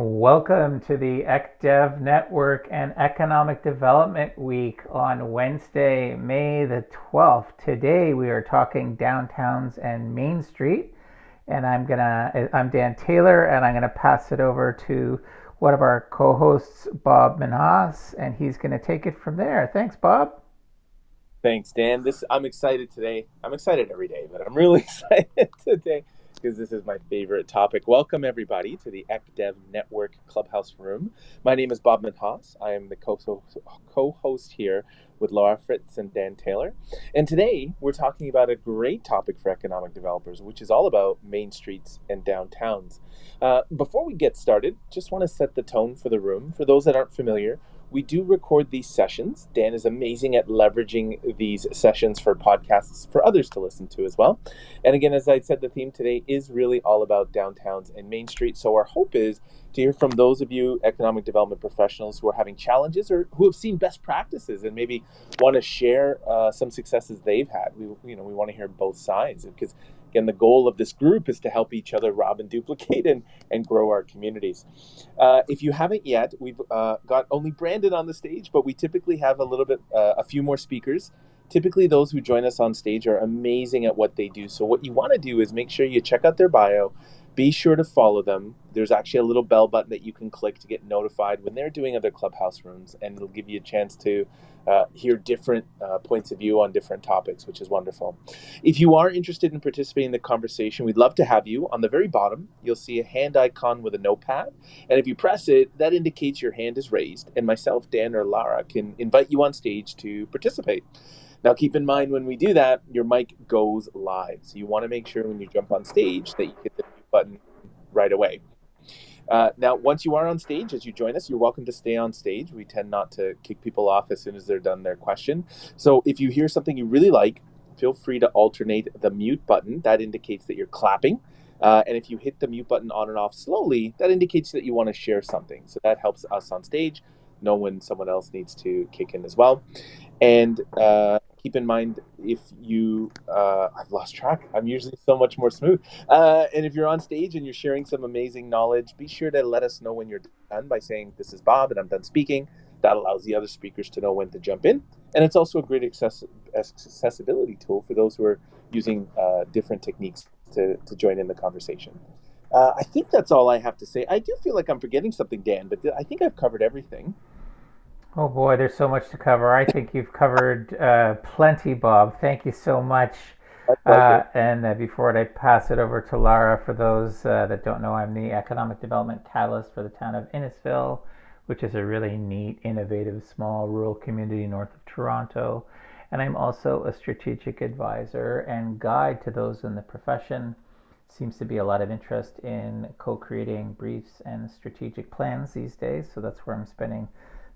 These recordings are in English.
Welcome to the ECDev Network and Economic Development Week on Wednesday, May the 12th. Today we are talking downtowns and Main Street, and I'm Dan Taylor, and I'm gonna pass it over to one of our co-hosts, Bob Manhas, and he's gonna take it from there. Thanks, Bob. Thanks, Dan. I'm excited today. I'm excited every day, but I'm really excited today because this is my favorite topic. Welcome, everybody, to the ECDev Network Clubhouse Room. My name is Bob Manhas. I am the co-host here with Laura Fritz and Dan Taylor. And today we're talking about a great topic for economic developers, which is all about main streets and downtowns. Before we get started, just want to set the tone for the room. For those that aren't familiar, we do record these sessions. Dan is amazing at leveraging these sessions for podcasts for others to listen to as well. And again, as I said, the theme today is really all about downtowns and Main Street. So our hope is to hear from those of you economic development professionals who are having challenges or who have seen best practices and maybe want to share some successes they've had. We want to hear both sides because again, the goal of this group is to help each other rob and duplicate and grow our communities. If you haven't yet, we've got only Brandon on the stage, but we typically have a few more speakers. Typically, those who join us on stage are amazing at what they do. So what you want to do is make sure you check out their bio. Be sure to follow them. There's actually a little bell button that you can click to get notified when they're doing other clubhouse rooms, and it'll give you a chance to hear different points of view on different topics, which is wonderful. If you are interested in participating in the conversation, we'd love to have you. On the very bottom, you'll see a hand icon with a notepad. And if you press it, that indicates your hand is raised, and myself, Dan, or Lara can invite you on stage to participate. Now, keep in mind when we do that, your mic goes live. So you want to make sure when you jump on stage that you hit the mute button right away. Now, once you are on stage, as you join us, you're welcome to stay on stage. We tend not to kick people off as soon as they're done their question. So if you hear something you really like, feel free to alternate the mute button. That indicates that you're clapping. And if you hit the mute button on and off slowly, that indicates that you want to share something. So that helps us on stage know when someone else needs to kick in as well. And keep in mind, if you, I've lost track. I'm usually so much more smooth. And if you're on stage and you're sharing some amazing knowledge, be sure to let us know when you're done by saying, "This is Bob and I'm done speaking." That allows the other speakers to know when to jump in. And it's also a great accessibility tool for those who are using different techniques to join in the conversation. I think that's all I have to say. I do feel like I'm forgetting something, Dan, but I think I've covered everything. Oh boy, there's so much to cover. I think you've covered plenty, Bob. Thank you so much. My pleasure. And before I pass it over to Lara, for those that don't know, I'm the economic development catalyst for the town of Innisfil, which is a really neat, innovative, small rural community north of Toronto. And I'm also a strategic advisor and guide to those in the profession. Seems to be a lot of interest in co-creating briefs and strategic plans these days, so that's where I'm spending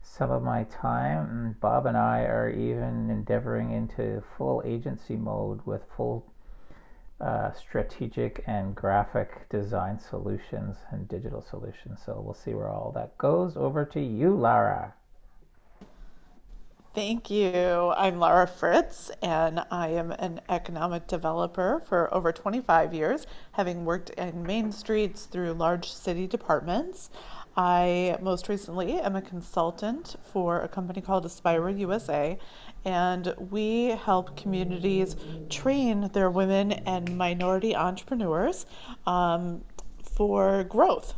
some of my time. And Bob and I are even endeavoring into full agency mode with full strategic and graphic design solutions and digital solutions. So we'll see where all that goes. Over to you, Lara. Thank you. I'm Laura Fritz, and I am an economic developer for over 25 years, having worked in Main Streets through large city departments. I most recently am a consultant for a company called Aspira USA, and we help communities train their women and minority entrepreneurs for growth.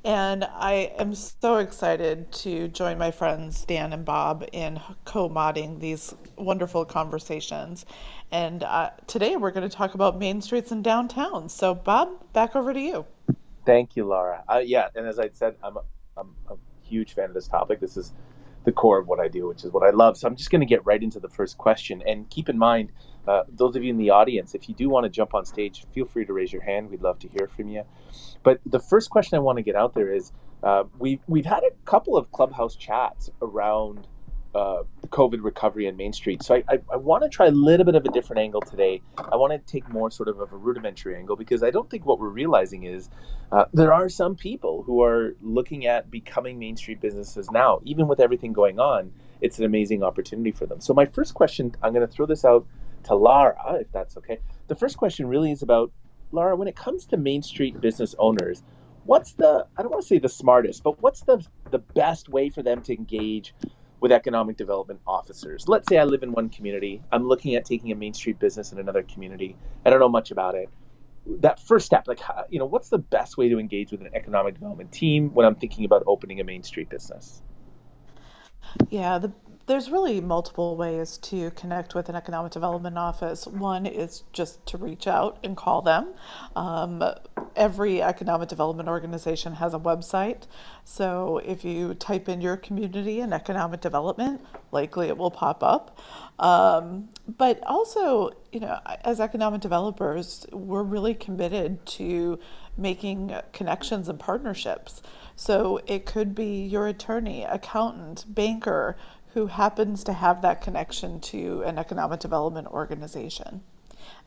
And I am so excited to join my friends Dan and Bob in co-modding these wonderful conversations. And today we're going to talk about main streets and downtowns. So Bob, back over to you. Thank you, Laura. Yeah, and as I said, I'm a huge fan of this topic. This is the core of what I do, which is what I love. So I'm just going to get right into the first question. And keep in mind, those of you in the audience, if you do want to jump on stage, feel free to raise your hand. We'd love to hear from you. But the first question I want to get out there is we've had a couple of clubhouse chats around COVID recovery and Main Street. So I want to try a little bit of a different angle today. I want to take more sort of a rudimentary angle because I don't think what we're realizing is there are some people who are looking at becoming Main Street businesses now. Even with everything going on, it's an amazing opportunity for them. So my first question, I'm going to throw this out to Lara, if that's okay. The first question really is about, Lara, when it comes to Main Street business owners, what's the, I don't want to say the smartest, but what's the best way for them to engage with economic development officers? Let's say I live in one community. I'm looking at taking a Main Street business in another community. I don't know much about it. That first step, like, what's the best way to engage with an economic development team when I'm thinking about opening a Main Street business? Yeah, there's really multiple ways to connect with an economic development office. One is just to reach out and call them. Um, every economic development organization has a website. So if you type in your community and economic development, likely it will pop up. But also, as economic developers, we're really committed to making connections and partnerships. So it could be your attorney, accountant, banker who happens to have that connection to an economic development organization.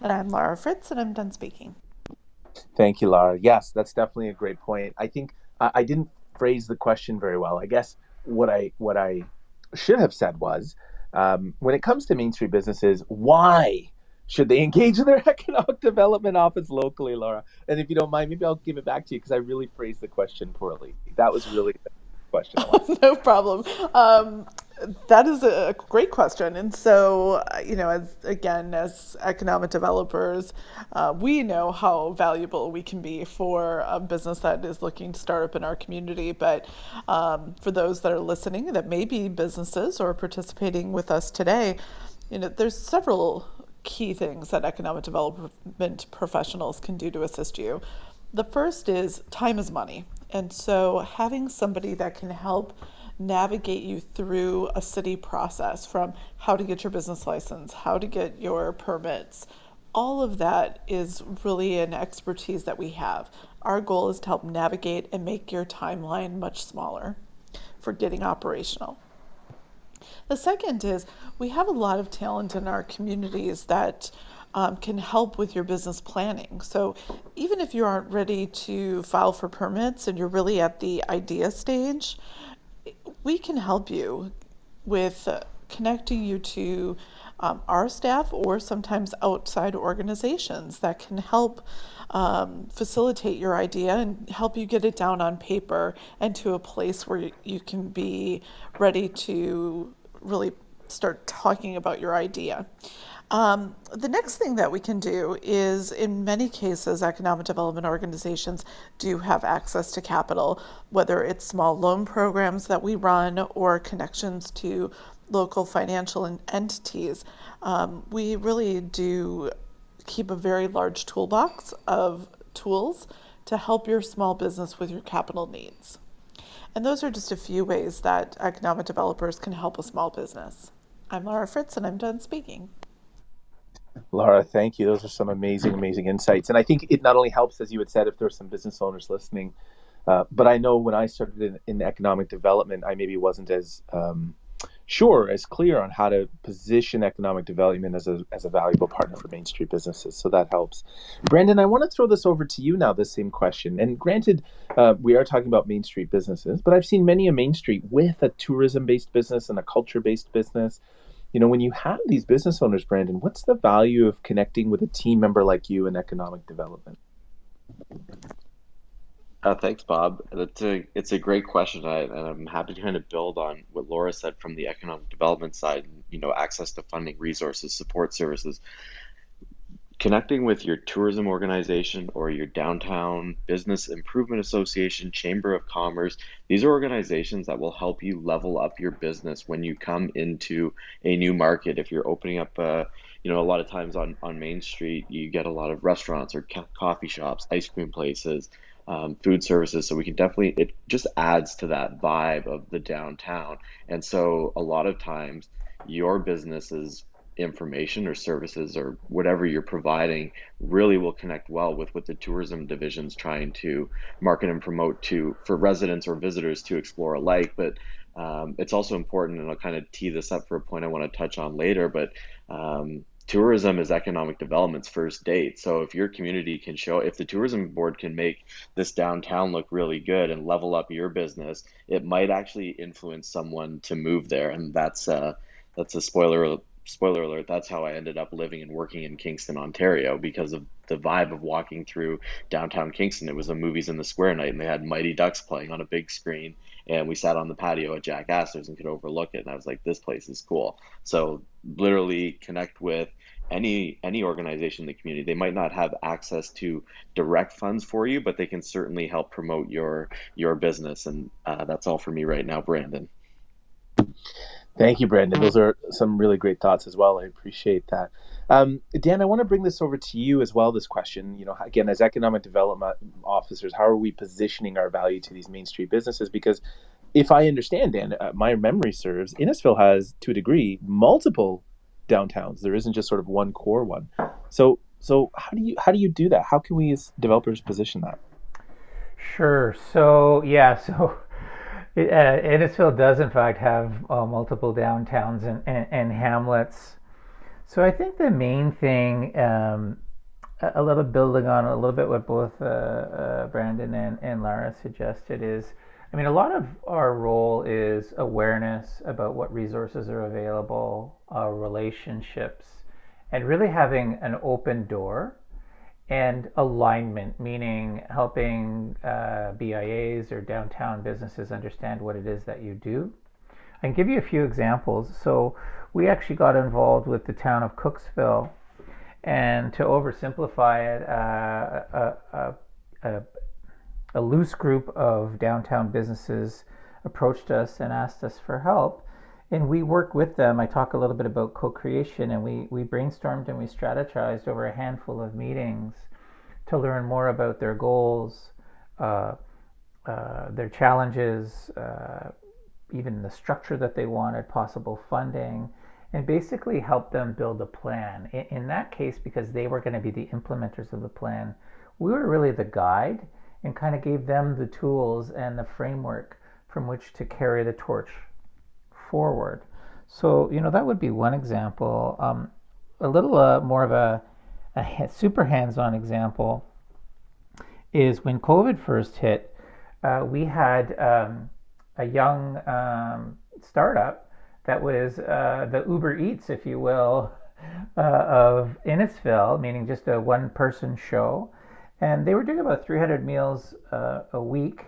And I'm Laura Fritz, and I'm done speaking. Thank you, Lara. Yes, that's definitely a great point. I think I didn't phrase the question very well. I guess what I should have said was, when it comes to Main Street businesses, why should they engage their economic development office locally, Laura? And if you don't mind, maybe I'll give it back to you because I really phrased the question poorly. That was really the question I wanted. No problem. That is a great question. And so, as economic developers, we know how valuable we can be for a business that is looking to start up in our community. But for those that are listening that may be businesses or participating with us today, there's several key things that economic development professionals can do to assist you. The first is time is money. And so having somebody that can help navigate you through a city process, from how to get your business license, how to get your permits, all of that is really an expertise that we have. Our goal is to help navigate and make your timeline much smaller for getting operational. The second is we have a lot of talent in our communities that can help with your business planning. So even if you aren't ready to file for permits and you're really at the idea stage, we can help you with connecting you to our staff or sometimes outside organizations that can help facilitate your idea and help you get it down on paper and to a place where you can be ready to really start talking about your idea. The next thing that we can do is, in many cases, economic development organizations do have access to capital, whether it's small loan programs that we run or connections to local financial entities. We really do keep a very large toolbox of tools to help your small business with your capital needs. And those are just a few ways that economic developers can help a small business. I'm Laura Fritz, and I'm done speaking. Laura, thank you. Those are some amazing, amazing insights. And I think it not only helps, as you had said, if there are some business owners listening, but I know when I started in economic development, I maybe wasn't as sure, as clear on how to position economic development as a valuable partner for Main Street businesses. So that helps. Brandon, I want to throw this over to you now, this same question. And granted, we are talking about Main Street businesses, but I've seen many a Main Street with a tourism-based business and a culture-based business. When you have these business owners, Brandon, what's the value of connecting with a team member like you in economic development? Thanks, Bob. It's a great question, and I'm happy to kind of build on what Laura said from the economic development side. Access to funding, resources, support services. Connecting with your tourism organization or your downtown business improvement association, chamber of commerce, these are organizations that will help you level up your business when you come into a new market. If you're opening up a lot of times on Main Street, you get a lot of restaurants or coffee shops, ice cream places, food services. So we can definitely, it just adds to that vibe of the downtown. And so a lot of times your business's information or services or whatever you're providing really will connect well with what the tourism division's trying to market and promote to for residents or visitors to explore alike. But it's also important, and I'll kind of tee this up for a point I want to touch on later, but tourism is economic development's first date. So if your community can show, if the tourism board can make this downtown look really good and level up your business, it might actually influence someone to move there. And that's a spoiler alert. That's how I ended up living and working in Kingston, Ontario, because of the vibe of walking through downtown Kingston. It was a Movies in the Square night, and they had Mighty Ducks playing on a big screen, and we sat on the patio at Jack Astor's and could overlook it. And I was like, this place is cool. So literally connect with any organization in the community. They might not have access to direct funds for you, but they can certainly help promote your business. And that's all for me right now, Brandon. Thank you, Brandon. Those are some really great thoughts as well. I appreciate that. Dan, I want to bring this over to you as well, this question. Again, as economic development officers, how are we positioning our value to these Main Street businesses? Because if I understand, Dan, my memory serves, Innisfil has, to a degree, multiple downtowns. There isn't just sort of one core one. So how do you do that? How can we as developers position that? Sure. So Innisfil does in fact have multiple downtowns and hamlets. So I think the main thing, a little building on a little bit what both Brandon and Lara suggested is, I mean, a lot of our role is awareness about what resources are available, relationships, and really having an open door and alignment, meaning helping BIAs or downtown businesses understand what it is that you do. I can give you a few examples. So we actually got involved with the town of Cooksville, and to oversimplify it, a loose group of downtown businesses approached us and asked us for help. And we worked with them. I talk a little bit about co-creation, and we brainstormed and we strategized over a handful of meetings to learn more about their goals, their challenges, even the structure that they wanted, possible funding, and basically help them build a plan. In that case, because they were going to be the implementers of the plan, we were really the guide and kind of gave them the tools and the framework from which to carry the torch forward. So, that would be one example. A little more of a super hands-on example is when COVID first hit, we had a young startup that was the Uber Eats, if you will, of Innisfil, meaning just a one-person show. And they were doing about 300 meals a week.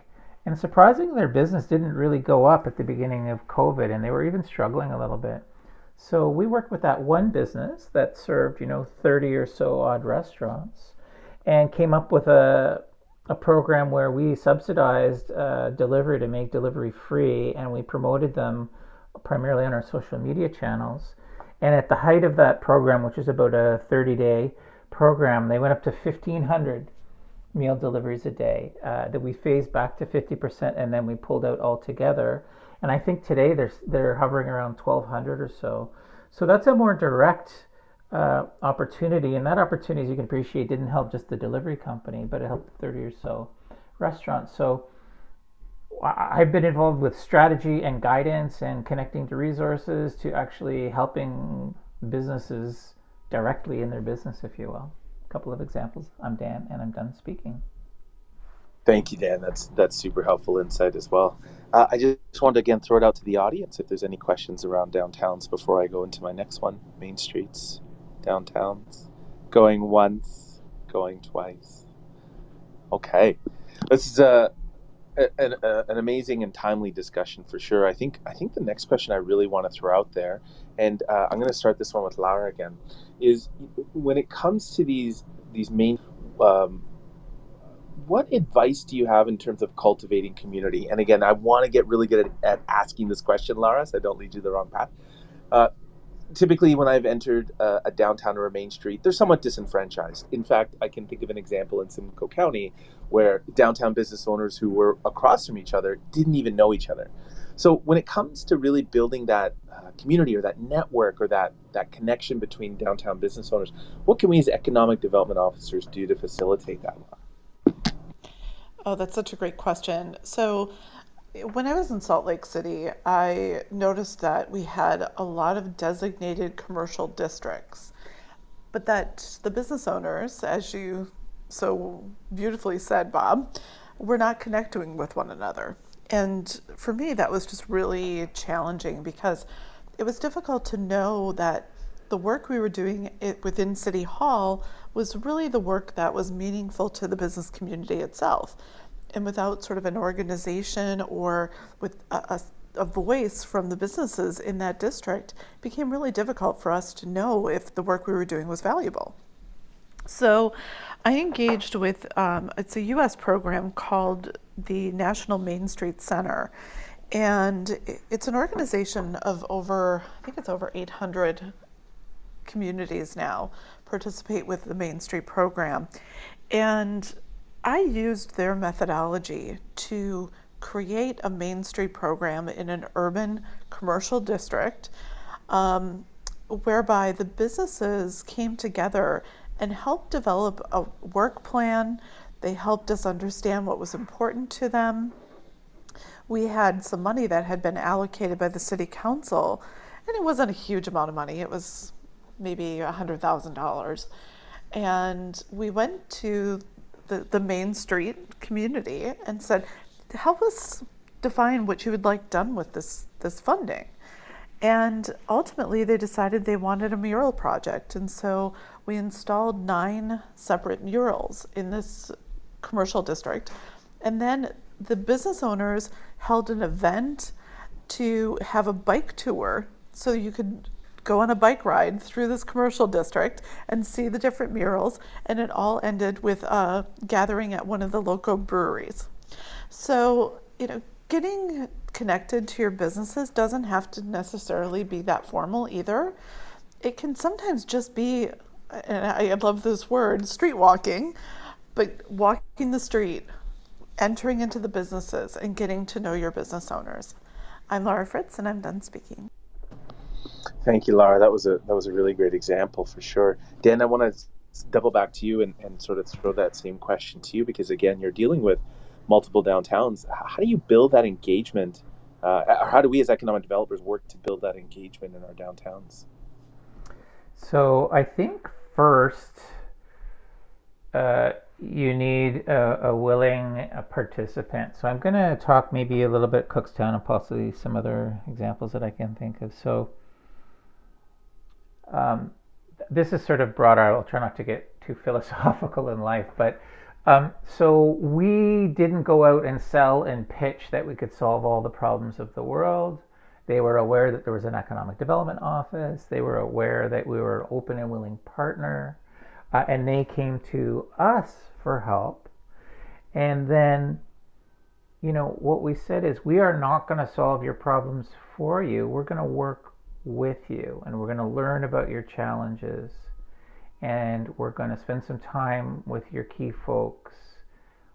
And surprisingly, their business didn't really go up at the beginning of COVID, and they were even struggling a little bit. So we worked with that one business that served, 30 or so odd restaurants, and came up with a program where we subsidized delivery to make delivery free, and we promoted them primarily on our social media channels. And at the height of that program, which is about a 30-day program, they went up to 1,500 meal deliveries a day that we phased back to 50%, and then we pulled out altogether. And I think today they're hovering around 1,200 or so. So that's a more direct opportunity, and that opportunity, as you can appreciate, didn't help just the delivery company, but it helped 30 or so restaurants. So I've been involved with strategy and guidance and connecting to resources to actually helping businesses directly in their business, if you will. A couple of examples. I'm Dan, and I'm done speaking. Thank you, Dan. That's super helpful insight as well. I just wanted to again throw it out to the audience if there's any questions around downtowns before I go into my next one. Main streets, downtowns, going once, going twice. Okay, this is an amazing and timely discussion for sure. I think the next question I really want to throw out there, and I'm going to start this one with Lara again, is when it comes to these main. What advice do you have in terms of cultivating community? And again, I want to get really good at asking this question, Lara, so I don't lead you the wrong path. Typically, when I've entered a downtown or a main street, they're somewhat disenfranchised. In fact, I can think of an example in Simcoe County where downtown business owners who were across from each other didn't even know each other. So when it comes to really building that community or that network or that connection between downtown business owners, what can we as economic development officers do to facilitate that? Oh, that's such a great question. So, when I was in Salt Lake City, I noticed that we had a lot of designated commercial districts, but that the business owners, as you so beautifully said, Bob, were not connecting with one another. And for me, that was just really challenging because it was difficult to know that the work we were doing within City Hall was really the work that was meaningful to the business community itself. And without sort of an organization or with a voice from the businesses in that district, it became really difficult for us to know if the work we were doing was valuable. So I engaged with, it's a US program called the National Mainstreet Center. And it's an organization of over, I think it's over 800 communities now participate with the Mainstreet program. And I used their methodology to create a Mainstreet program in an urban commercial district, whereby the businesses came together and helped develop a work plan. They helped us understand what was important to them. We had some money that had been allocated by the city council, and it wasn't a huge amount of money. It was maybe $100,000. And we went to the Mainstreet community and said, help us define what you would like done with this funding. And ultimately, they decided they wanted a mural project. And so we installed 9 separate murals in this commercial district. And then the business owners held an event to have a bike tour so you could go on a bike ride through this commercial district and see the different murals. And it all ended with a gathering at one of the local breweries. So, getting connected to your businesses doesn't have to necessarily be that formal either. It can sometimes just be, and I love this word, street walking, but walking the street, entering into the businesses and getting to know your business owners. I'm Laura Fritz, and I'm done speaking. Thank you, Lara. That was a really great example for sure. Dan, I want to double back to you and sort of throw that same question to you, because again, you're dealing with multiple downtowns. How do you build that engagement? Or how do we as economic developers work to build that engagement in our downtowns? So I think first, you need a willing participant. So I'm going to talk maybe a little bit Cookstown and possibly some other examples that I can think of. So this is sort of broader. I'll try not to get too philosophical in life, but so we didn't go out and sell and pitch that we could solve all the problems of the world. They were aware that there was an economic development office. They were aware that we were an open and willing partner. And they came to us for help. And then, what we said is, we are not going to solve your problems for you. We're going to work with you, and we're going to learn about your challenges. And we're going to spend some time with your key folks.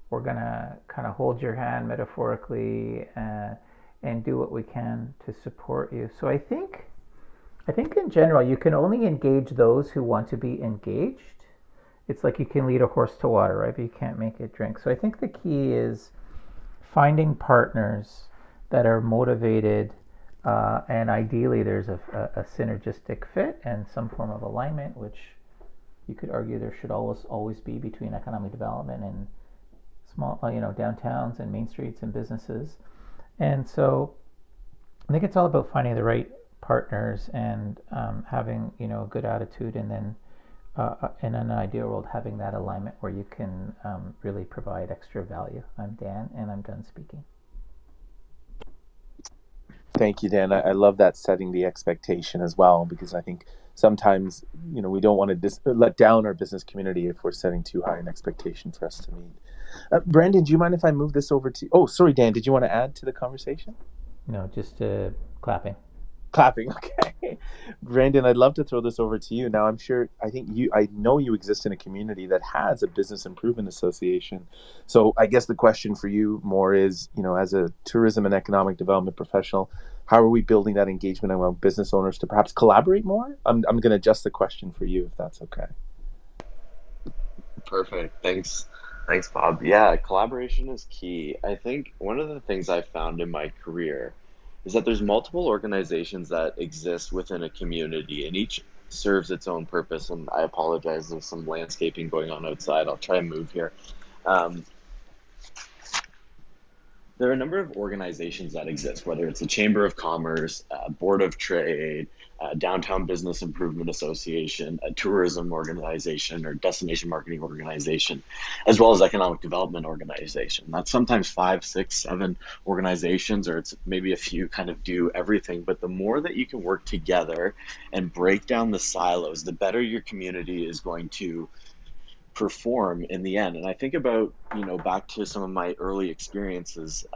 We're going to kind of hold your hand metaphorically and do what we can to support you. So I think in general, you can only engage those who want to be engaged. It's like you can lead a horse to water, right? But you can't make it drink. So I think the key is finding partners that are motivated, and ideally there's a synergistic fit and some form of alignment, which you could argue there should always be between economic development and small, downtowns and main streets and businesses. And so I think it's all about finding the right partners and having a good attitude, and then in an ideal world, having that alignment where you can really provide extra value. I'm Dan, and I'm done speaking. Thank you, Dan. I love that, setting the expectation as well, because I think sometimes we don't want to let down our business community if we're setting too high an expectation for us to meet. Brandon, do you mind if I move this over to? Oh, sorry, Dan. Did you want to add to the conversation? No, just clapping. Clapping, okay. Brandon, I'd love to throw this over to you. Now, I know you exist in a community that has a business improvement association. So I guess the question for you more is, as a tourism and economic development professional, how are we building that engagement among business owners to perhaps collaborate more? I'm going to adjust the question for you, if that's okay. Perfect. Thanks. Thanks, Bob. Yeah, collaboration is key. I think one of the things I found in my career is that there's multiple organizations that exist within a community, and each serves its own purpose. And I apologize, there's some landscaping going on outside. I'll try and move here. Um, There are a number of organizations that exist, whether it's the Chamber of Commerce, Board of Trade, Downtown Business Improvement Association, a tourism organization or destination marketing organization, as well as economic development organization. That's sometimes 5, 6, 7 organizations, or it's maybe a few kind of do everything. But the more that you can work together and break down the silos, the better your community is going to perform in the end. And I think about, back to some of my early experiences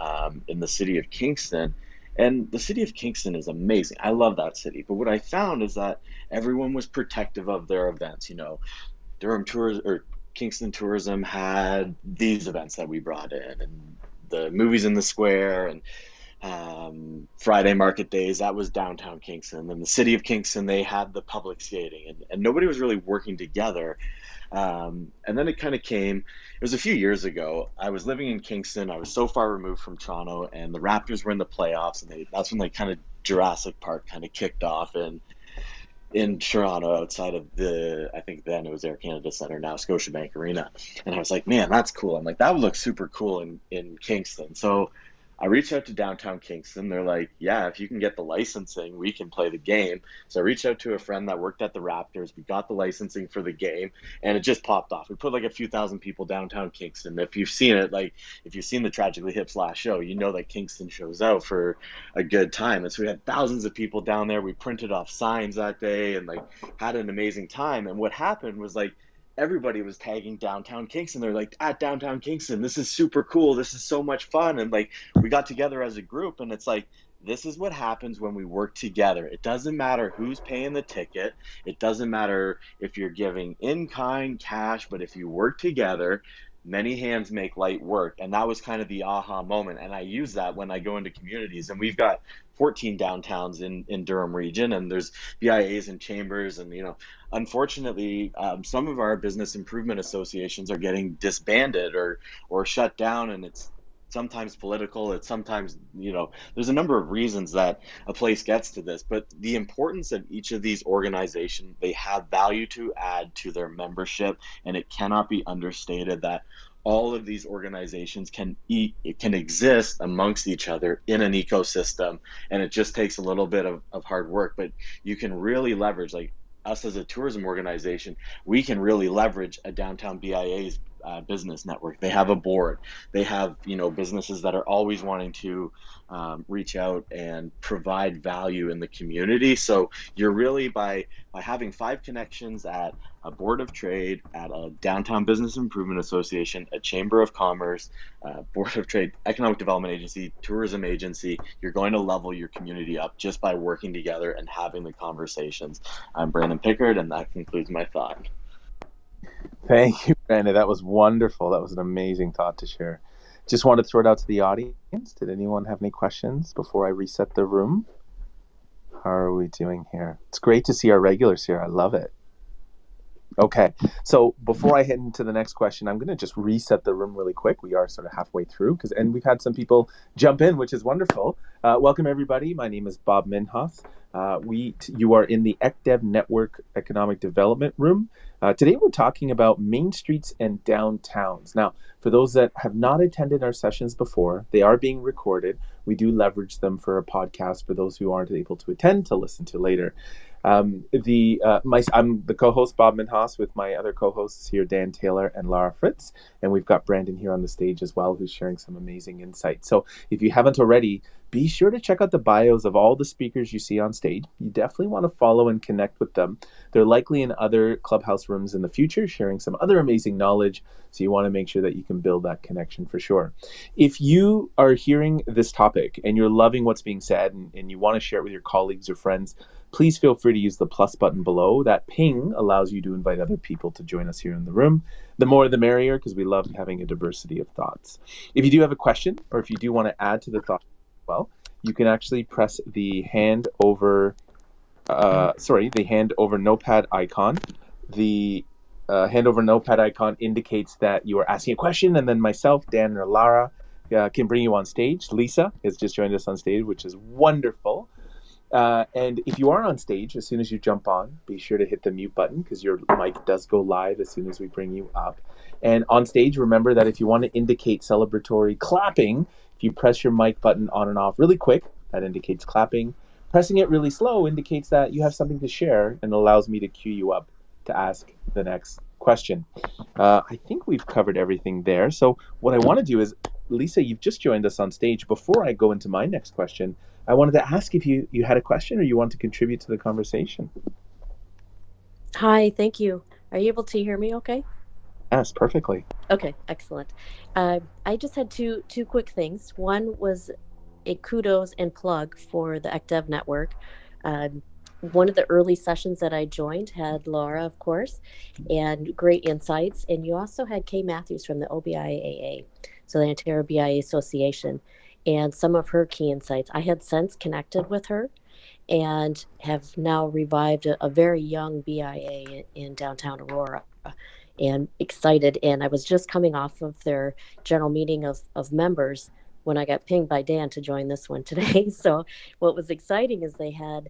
in the city of Kingston. And the city of Kingston is amazing. I love that city. But what I found is that everyone was protective of their events. Durham Tours or Kingston Tourism had these events that we brought in, and the movies in the square, and Friday market days, that was downtown Kingston. And the city of Kingston, they had the public skating, and nobody was really working together. And then it kind of came, it was a few years ago. I was living in Kingston. I was so far removed from Toronto, and the Raptors were in the playoffs, and that's when kind of Jurassic Park kind of kicked off in Toronto, outside of I think then it was Air Canada Centre, now Scotiabank Arena. And I was like, man, that's cool. I'm like, that would look super cool in Kingston. So I reached out to downtown Kingston. They're like, yeah, if you can get the licensing, we can play the game. So I reached out to a friend that worked at the Raptors. We got the licensing for the game, and it just popped off. We put like a few thousand people downtown Kingston. If you've seen it, like if you've seen the Tragically Hip's last show, you know that Kingston shows out for a good time. And so we had thousands of people down there. We printed off signs that day and like had an amazing time. And what happened was like everybody was tagging downtown Kingston. They're like, at downtown Kingston, this is super cool. This is so much fun. And like we got together as a group, and it's like, this is what happens when we work together. It doesn't matter who's paying the ticket. It doesn't matter if you're giving in kind cash, but if you work together, many hands make light work. And that was kind of the aha moment. And I use that when I go into communities, and we've got 14 downtowns in Durham region, and there's BIAs and chambers. And, unfortunately, some of our business improvement associations are getting disbanded or shut down. And it's sometimes political. It's sometimes, there's a number of reasons that a place gets to this, but the importance of each of these organizations, they have value to add to their membership. And it cannot be understated that all of these organizations can exist amongst each other in an ecosystem. And it just takes a little bit of hard work, but you can really leverage, like us as a tourism organization, we can really leverage a downtown BIA's business network. They have a board. They have, businesses that are always wanting to reach out and provide value in the community. So you're really, by having 5 connections at a board of trade, at a downtown business improvement association, a chamber of commerce, board of trade, economic development agency, tourism agency, you're going to level your community up just by working together and having the conversations. I'm Brandon Pickard, and that concludes my thought. Thank you, Brandon. That was wonderful. That was an amazing thought to share. Just want to throw it out to the audience. Did anyone have any questions before I reset the room? How are we doing here? It's great to see our regulars here. I love it. Okay, so before I head into the next question, I'm going to just reset the room really quick. We are sort of halfway through, and we've had some people jump in, which is wonderful. Welcome, everybody. My name is Bob Minhoff. You are in the ECDev Network Economic Development Room. Today, we're talking about Main Streets and downtowns. Now, for those that have not attended our sessions before, they are being recorded. We do leverage them for a podcast for those who aren't able to attend to listen to later. I'm the co-host, Bob Minhoff, with my other co-hosts here, Dan Taylor and Lara Fritz, and we've got Brandon here on the stage as well, who's sharing some amazing insights. So if you haven't already, be sure to check out the bios of all the speakers you see on stage. You definitely want to follow and connect with them. They're likely in other Clubhouse rooms in the future, sharing some other amazing knowledge, so you want to make sure that you can build that connection for sure. If you are hearing this topic and you're loving what's being said and you want to share it with your colleagues or friends, please feel free to use the plus button below. That ping allows you to invite other people to join us here in the room. The more the merrier, because we love having a diversity of thoughts. If you do have a question, or if you do want to add to the thought as well, you can actually press the hand over notepad icon. The hand over notepad icon indicates that you are asking a question, and then myself, Dan, or Lara can bring you on stage. Lisa has just joined us on stage, which is wonderful. And if you are on stage, as soon as you jump on, be sure to hit the mute button, because your mic does go live as soon as we bring you up. And on stage, remember that if you want to indicate celebratory clapping, If you press your mic button on and off really quick, that indicates clapping. Pressing it really slow indicates that you have something to share and allows me to cue you up to ask the next question. I think we've covered everything there. So what I want to do is, Lisa, you've just joined us on stage. Before I go into my next question, I wanted to ask if you had a question or you want to contribute to the conversation. Hi, thank you. Are you able to hear me okay? Yes, perfectly. Okay, excellent. I just had two quick things. One was a kudos and plug for the ECDev network. Um, One of the early sessions that I joined had Laura, of course, and great insights. And you also had Kay Matthews from the OBIAA, so the Ontario BIA Association, and some of her key insights. I had since connected with her and have now revived a very young BIA in downtown Aurora and excited. And I was just coming off of their general meeting of members when I got pinged by Dan to join this one today. So what was exciting is they had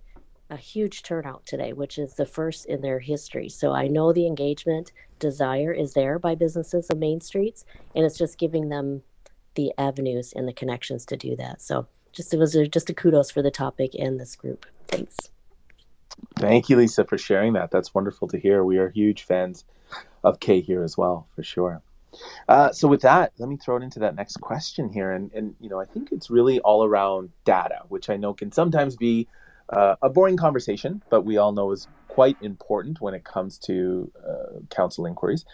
a huge turnout today, which is the first in their history. So I know the engagement desire is there by businesses of Mainstreets, and it's just giving them the avenues and the connections to do that. So just just a kudos for the topic and this group. Thanks. Thank you, Lisa, for sharing that. That's wonderful to hear. We are huge fans of Kay here as well, for sure. So with that, let me throw it into that next question here, and I think it's really all around data, which I know can sometimes be a boring conversation, but we all know is quite important when it comes to council inquiries.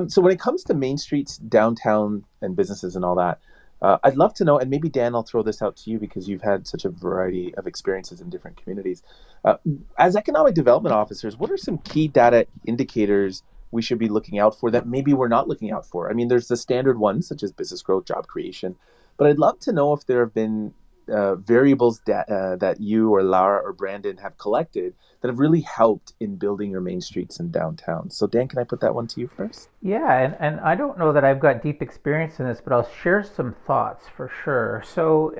So when it comes to Main Streets, downtown, and businesses and all that, I'd love to know, and maybe Dan, I'll throw this out to you because you've had such a variety of experiences in different communities. Uh, as economic development officers, what are some key data indicators we should be looking out for that maybe we're not looking out for? I mean, there's the standard ones such as business growth, job creation, but I'd love to know if there have been variables that you or Lara or Brandon have collected that have really helped in building your main streets and downtown. So Dan, can I put that one to you first? Yeah, and I don't know that I've got deep experience in this, but I'll share some thoughts for sure. So,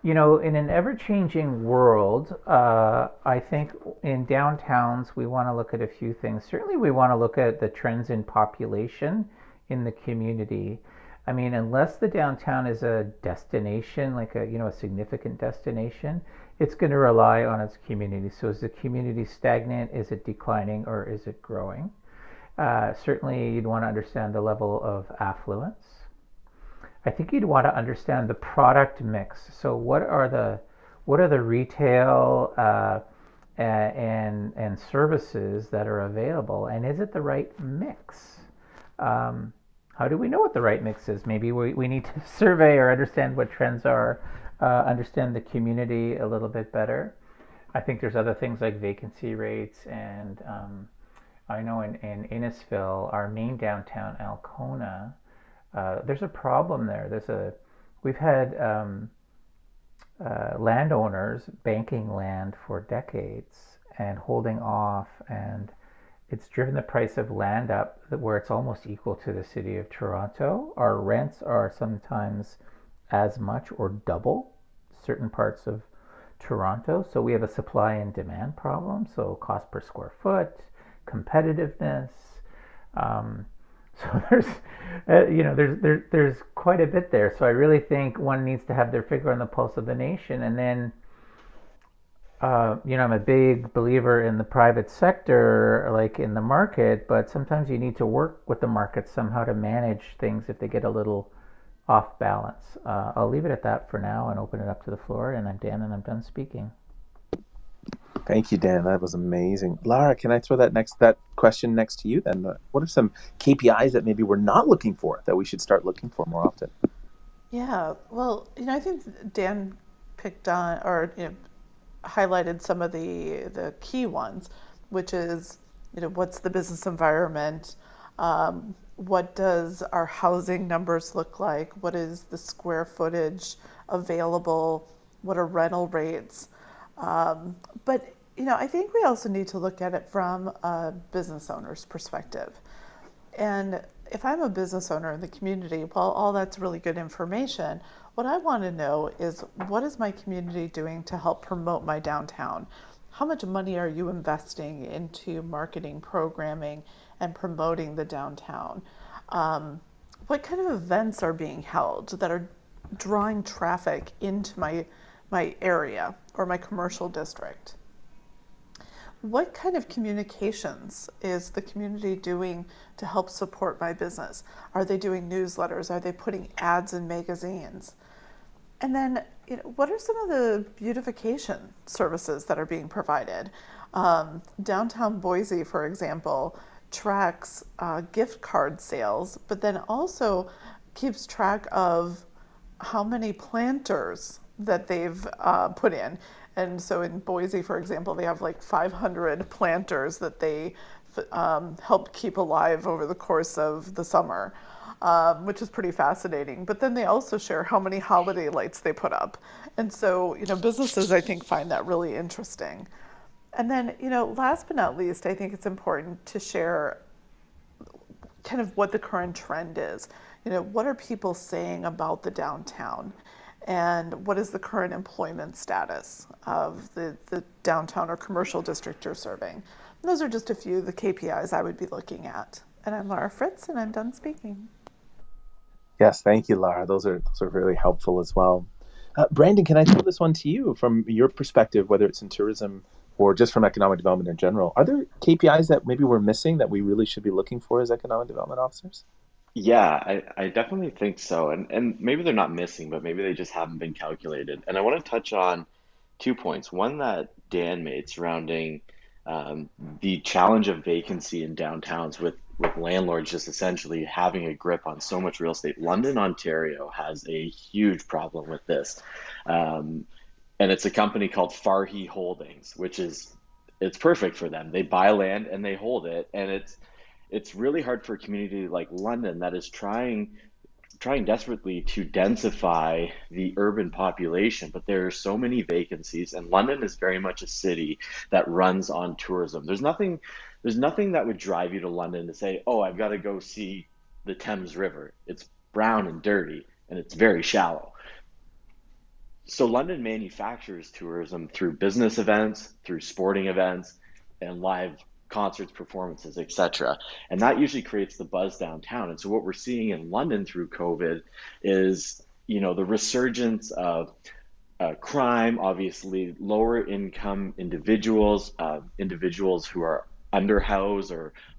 in an ever changing world, I think in downtowns, we want to look at a few things. Certainly, we want to look at the trends in population in the community. I mean, unless the downtown is a destination, like a significant destination, it's going to rely on its community. So is the community stagnant? Is it declining, or is it growing? Certainly, you'd want to understand the level of affluence. I think you'd want to understand the product mix. So, what are the retail and services that are available, and is it the right mix? Um, how do we know what the right mix is? Maybe we need to survey or understand what trends are, understand the community a little bit better. I think there's other things like vacancy rates and I know in Innisfil, our main downtown Alcona, there's a problem there. We've had landowners banking land for decades and holding off, and it's driven the price of land up where it's almost equal to the city of Toronto. Our rents are sometimes as much or double certain parts of Toronto. So we have a supply and demand problem. So cost per square foot, competitiveness. Um, so there's quite a bit there. So I really think one needs to have their finger on the pulse of the nation, and then I'm a big believer in the private sector, like in the market, but sometimes you need to work with the market somehow to manage things if they get a little off balance. I'll leave it at that for now and open it up to the floor. And I'm Dan, and I'm done speaking. Thank you, Dan. That was amazing. Lara, can I throw that question next to you then? What are some KPIs that maybe we're not looking for that we should start looking for more often? Yeah, well, I think Dan picked on or highlighted some of the key ones, which is what's the business environment, what does our housing numbers look like, what is the square footage available, what are rental rates, but I think we also need to look at it from a business owner's perspective. And if I'm a business owner in the community, well, all that's really good information. What I want to know is, what is my community doing to help promote my downtown? How much money are you investing into marketing, programming, and promoting the downtown? What kind of events are being held that are drawing traffic into my area or my commercial district. What kind of communications is the community doing to help support my business? Are they doing newsletters? Are they putting ads in magazines? And then, what are some of the beautification services that are being provided? Downtown Boise, for example, tracks gift card sales, but then also keeps track of how many planters that they've put in. And so in Boise, for example, they have like 500 planters that they helped keep alive over the course of the summer, which is pretty fascinating. But then they also share how many holiday lights they put up. And so, businesses, I think, find that really interesting. And then, last but not least, I think it's important to share kind of what the current trend is. What are people saying about the downtown? And what is the current employment status of the downtown or commercial district you're serving? And those are just a few of the KPIs I would be looking at. And I'm Laura Fritz, and I'm done speaking. Yes, thank you, Lara. Those are really helpful as well. Brandon, can I throw this one to you from your perspective, whether it's in tourism or just from economic development in general? Are there KPIs that maybe we're missing that we really should be looking for as economic development officers? Yeah, I definitely think so. And maybe they're not missing, but maybe they just haven't been calculated. And I want to touch on 2 points. One that Dan made surrounding the challenge of vacancy in downtowns with landlords just essentially having a grip on so much real estate. London, Ontario has a huge problem with this. Um, and it's a company called Farhi Holdings, which is it's perfect for them. They buy land and they hold it, and it's really hard for a community like London that is trying desperately to densify the urban population, but there are so many vacancies, and London is very much a city that runs on tourism. There's nothing that would drive you to London to say, "Oh, I've got to go see the Thames River." It's brown and dirty, and it's very shallow. So London manufactures tourism through business events, through sporting events, and live concerts, performances, etc. And that usually creates the buzz downtown. And so what we're seeing in London through COVID is, the resurgence of crime, obviously lower income individuals, individuals who are underhoused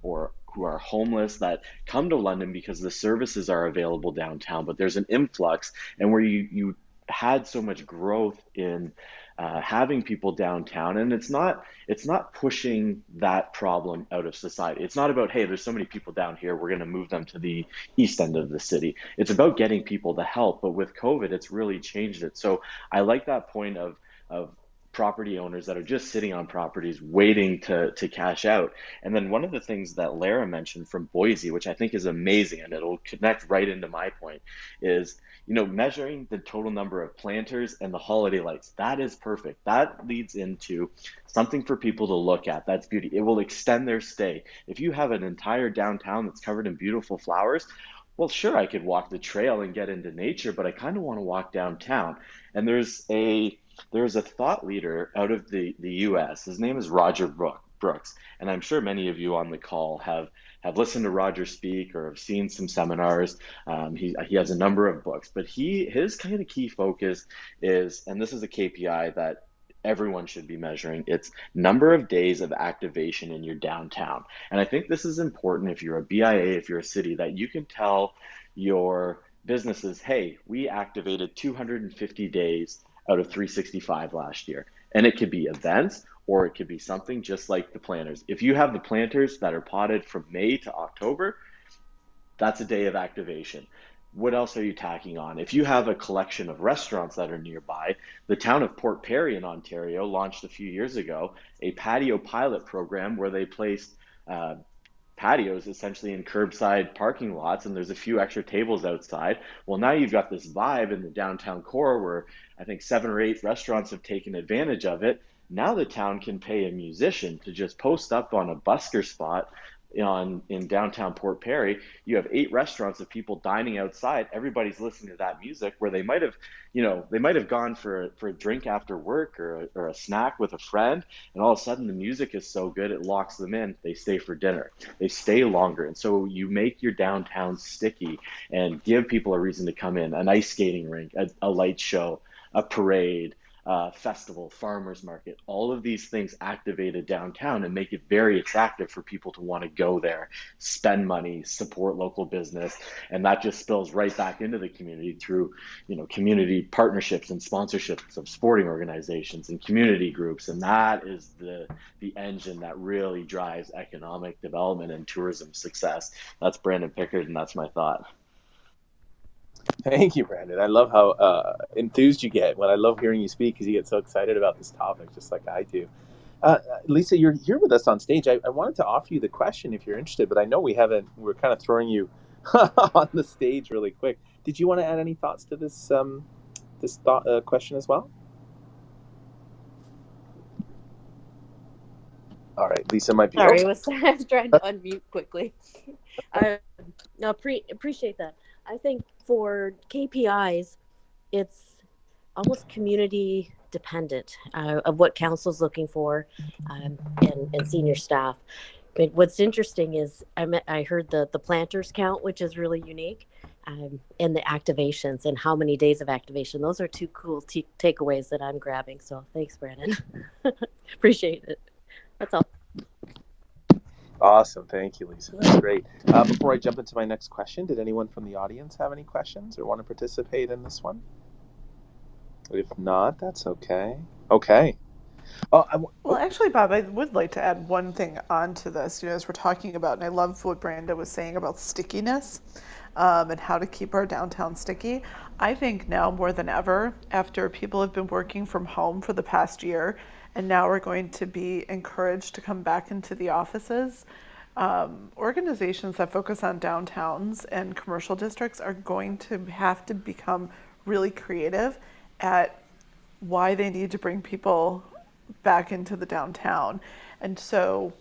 or who are homeless that come to London because the services are available downtown, but there's an influx, and where you had so much growth in having people downtown, and it's not pushing that problem out of society. It's not about, hey, there's so many people down here, we're going to move them to the east end of the city. It's about getting people to help. But with COVID, it's really changed it. So I like that point of property owners that are just sitting on properties waiting to cash out. And then one of the things that Lara mentioned from Boise, which I think is amazing, and it'll connect right into my point, is measuring the total number of planters and the holiday lights. That is perfect. That leads into something for people to look at. That's beauty. It will extend their stay. If you have an entire downtown that's covered in beautiful flowers, well, sure, I could walk the trail and get into nature, but I kind of want to walk downtown. And there's a thought leader out of the US. His name is Roger Brooks, and I'm sure many of you on the call have listened to Roger speak or have seen some seminars. He has a number of books, but his kind of key focus is, and this is a KPI that everyone should be measuring, it's number of days of activation in your downtown. And I think this is important if you're a BIA, if you're a city, that you can tell your businesses, hey, we activated 250 days out of 365 last year. And it could be events, or it could be something just like the planters. If you have the planters that are potted from May to October, that's a day of activation. What else are you tacking on? If you have a collection of restaurants that are nearby, the town of Port Perry in Ontario launched a few years ago a patio pilot program where they placed uh, patios essentially in curbside parking lots, and there's a few extra tables outside. Well, now you've got this vibe in the downtown core where I think 7 or 8 restaurants have taken advantage of it. Now the town can pay a musician to just post up on a busker spot in downtown Port Perry, you have 8 restaurants of people dining outside. Everybody's listening to that music where they might have gone for a drink after work or a snack with a friend, and all of a sudden the music is so good it locks them in. They stay for dinner. They stay longer, and so you make your downtown sticky and give people a reason to come in. An ice skating rink, a light show, a parade, festival, farmers market, all of these things activate a downtown and make it very attractive for people to want to go there, spend money, support local business, and that just spills right back into the community through, community partnerships and sponsorships of sporting organizations and community groups, and that is the engine that really drives economic development and tourism success. That's Brandon Pickard, and that's my thought. Thank you, Brandon. I love how enthused you get when I love hearing you speak because you get so excited about this topic, just like I do. Lisa, you're here with us on stage. I wanted to offer you the question if you're interested, but I know we haven't. We're kind of throwing you on the stage really quick. Did you want to add any thoughts to this thought question as well? All right, Lisa might be. Sorry, I was trying to unmute quickly. I no, appreciate that. I think for KPIs, it's almost community dependent of what council's looking for, and senior staff. But what's interesting is I heard the planters count, which is really unique, and the activations and how many days of activation. Those are two cool takeaways that I'm grabbing. So thanks, Brandon. Appreciate it. That's all. Awesome. Thank you, Lisa. That's great. Before I jump into my next question, did anyone from the audience have any questions or want to participate in this one? If not, that's okay. Okay. Well, actually, Bob, I would like to add one thing onto this, as we're talking about, and I love what Branda was saying about stickiness, and how to keep our downtown sticky. I think now more than ever, after people have been working from home for the past year, and now we're going to be encouraged to come back into the offices, organizations that focus on downtowns and commercial districts are going to have to become really creative at why they need to bring people back into the downtown. And so,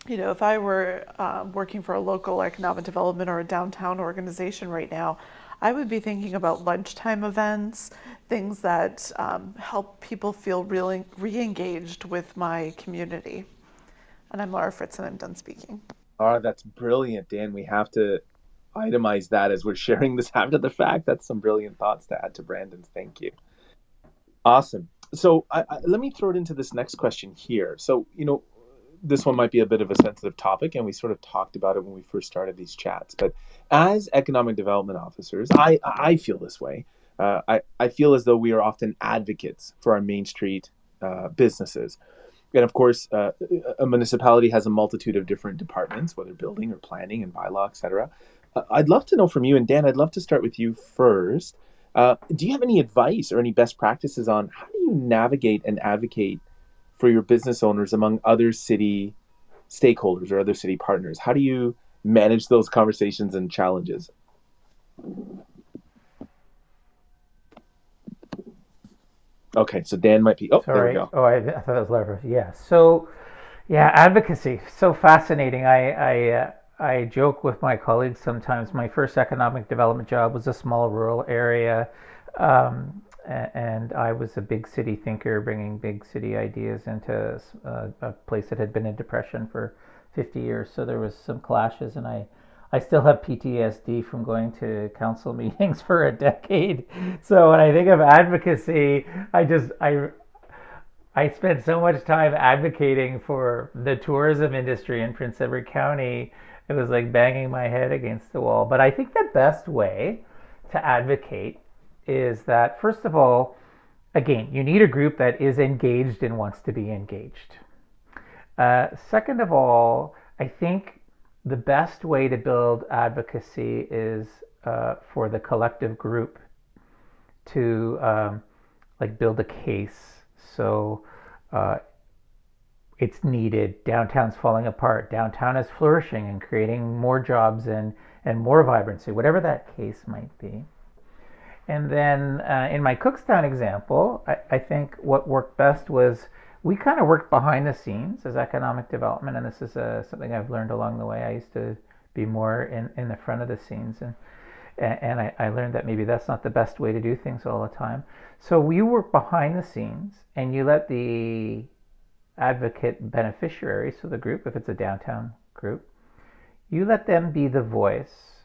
if I were working for a local economic development or a downtown organization right now, I would be thinking about lunchtime events, things that help people feel really re-engaged with my community. And I'm Laura Fritz, and I'm done speaking. Oh, that's brilliant, Dan. We have to itemize that as we're sharing this after the fact. That's some brilliant thoughts to add to Brandon's. Thank you. Awesome. So let me throw it into this next question here. So, this one might be a bit of a sensitive topic, and we sort of talked about it when we first started these chats. But as economic development officers, I feel this way. I feel as though we are often advocates for our Mainstreet businesses. And of course, a municipality has a multitude of different departments, whether building or planning and bylaw, et cetera. I'd love to know from you, and Dan, I'd love to start with you first. Do you have any advice or any best practices on how do you navigate and advocate for your business owners among other city stakeholders or other city partners? How do you manage those conversations and challenges? Okay, so Dan might be. Oh, Sorry. there we go. Oh, I thought it was Laura. Yeah. So, yeah, advocacy, so fascinating. I joke with my colleagues sometimes. My first economic development job was a small rural area, and I was a big city thinker, bringing big city ideas into a place that had been in depression for 50 years. So there was some clashes, and I still have PTSD from going to council meetings for a decade. So when I think of advocacy, I spent so much time advocating for the tourism industry in Prince Edward County. It was like banging my head against the wall. But I think the best way to advocate is that, first of all, again, you need a group that is engaged and wants to be engaged. Second of all, I think the best way to build advocacy is for the collective group to build a case. So it's needed. Downtown's falling apart. Downtown is flourishing and creating more jobs and more vibrancy, whatever that case might be. And then in my Cookstown example, I think what worked best was we kind of work behind the scenes as economic development, and this is something I've learned along the way. I used to be more in the front of the scenes, and I learned that maybe that's not the best way to do things all the time. So we work behind the scenes, and you let the advocate beneficiary, so the group, if it's a downtown group, you let them be the voice.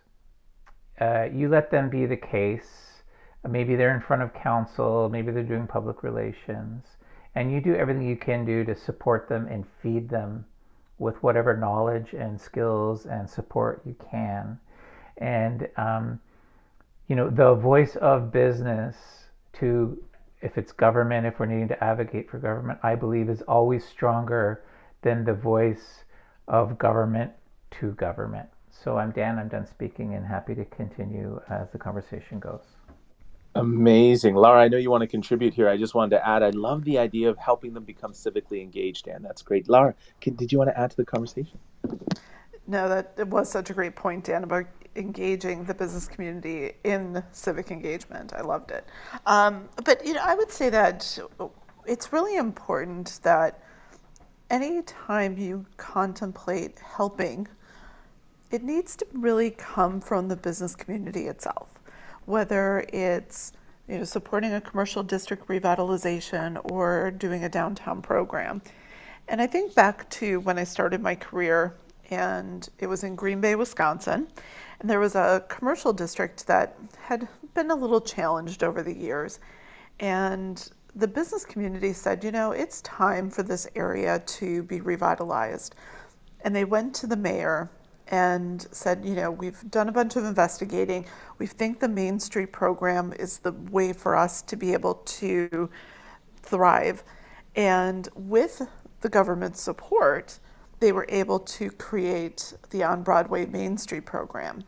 You let them be the case. Maybe they're in front of council, maybe they're doing public relations, and you do everything you can do to support them and feed them with whatever knowledge and skills and support you can. And the voice of business to, if it's government, if we're needing to advocate for government, I believe is always stronger than the voice of government to government. So I'm Dan, I'm done speaking and happy to continue as the conversation goes. Amazing. Laura, I know you want to contribute here. I just wanted to add, I love the idea of helping them become civically engaged, Dan. That's great. Laura, did you want to add to the conversation? No, that it was such a great point, Dan, about engaging the business community in civic engagement. I loved it. But I would say that it's really important that anytime you contemplate helping, it needs to really come from the business community itself, whether it's supporting a commercial district revitalization or doing a downtown program. And I think back to when I started my career, and it was in Green Bay, Wisconsin, and there was a commercial district that had been a little challenged over the years. And the business community said, it's time for this area to be revitalized. And they went to the mayor and said, we've done a bunch of investigating. We think the Mainstreet program is the way for us to be able to thrive. And with the government's support, they were able to create the on-Broadway Mainstreet program.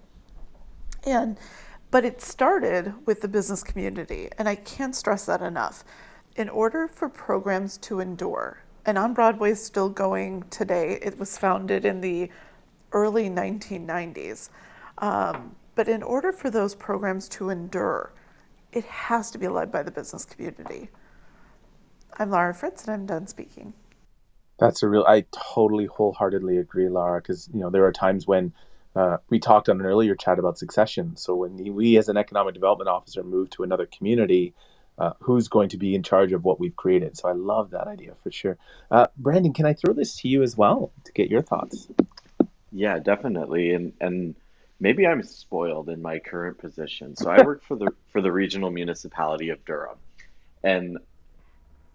But it started with the business community, and I can't stress that enough. In order for programs to endure, and on Broadway is still going today, it was founded in the early 1990s. But in order for those programs to endure, it has to be led by the business community. I'm Laura Fritz, and I'm done speaking. I totally wholeheartedly agree, Laura, because, there are times when we talked on an earlier chat about succession. So when we as an economic development officer move to another community, who's going to be in charge of what we've created? So I love that idea for sure. Brandon, can I throw this to you as well to get your thoughts? Yeah, definitely. And maybe I'm spoiled in my current position. So I work for the regional municipality of Durham. And